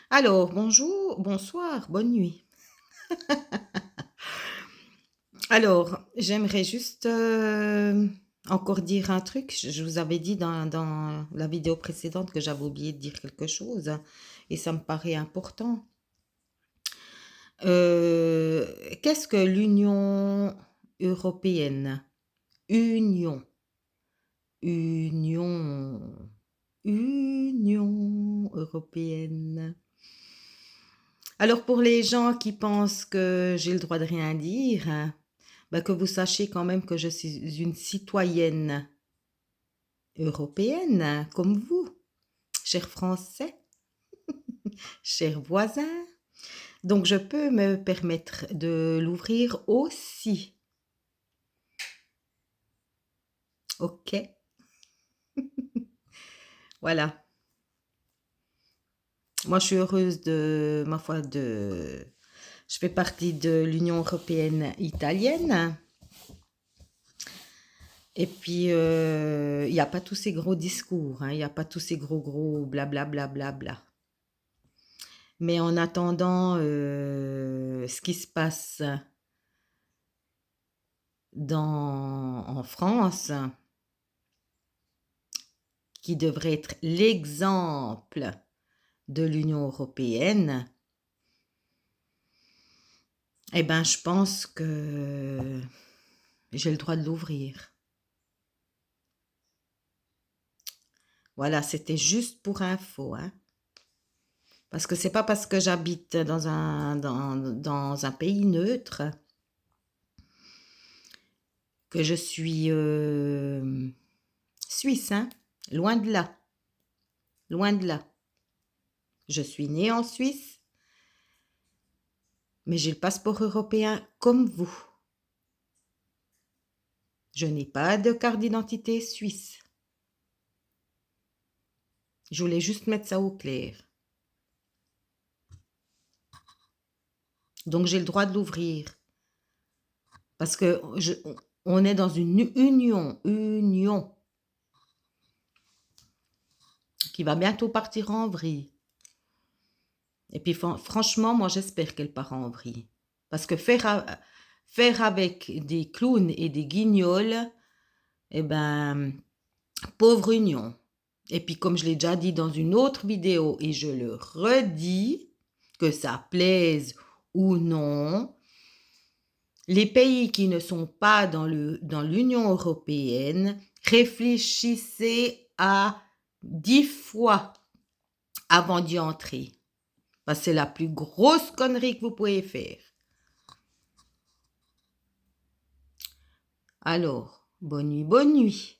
Alors, bonjour, bonsoir, bonne nuit. Alors, j'aimerais juste encore dire un truc. Je vous avais dit dans la vidéo précédente que j'avais oublié de dire quelque chose et ça me paraît important. Qu'est-ce que l'Union européenne? Union, Union, Union européenne. Alors pour les gens qui pensent que j'ai le droit de rien dire, bah, que vous sachiez quand même que je suis une citoyenne européenne, comme vous, chers Français, chers voisins. Donc je peux me permettre de l'ouvrir aussi. OK? Voilà. Moi, je suis heureuse de, ma foi, je fais partie de l'Union européenne italienne. Et puis, il n'y a pas tous ces gros discours, hein, il n'y a pas tous ces gros blablabla. Bla, bla, bla, bla. Mais en attendant ce qui se passe en France, qui devrait être l'exemple de l'Union européenne, eh ben, je pense que j'ai le droit de l'ouvrir. Voilà, c'était juste pour info, hein. Parce que c'est pas parce que j'habite dans un pays neutre que je suis suisse, hein. Loin de là. Loin de là. Je suis née en Suisse, mais j'ai le passeport européen comme vous. Je n'ai pas de carte d'identité suisse. Je voulais juste mettre ça au clair. Donc j'ai le droit de l'ouvrir. Parce que on est dans une union qui va bientôt partir en vrille. Et puis franchement, moi j'espère qu'elle part en vrille. Parce que faire avec des clowns et des guignols, eh ben, pauvre union. Et puis comme je l'ai déjà dit dans une autre vidéo et je le redis, que ça plaise ou non, les pays qui ne sont pas dans l'Union européenne, réfléchissez à 10 fois avant d'y entrer. Parce que c'est la plus grosse connerie que vous pouvez faire. Alors, bonne nuit, bonne nuit.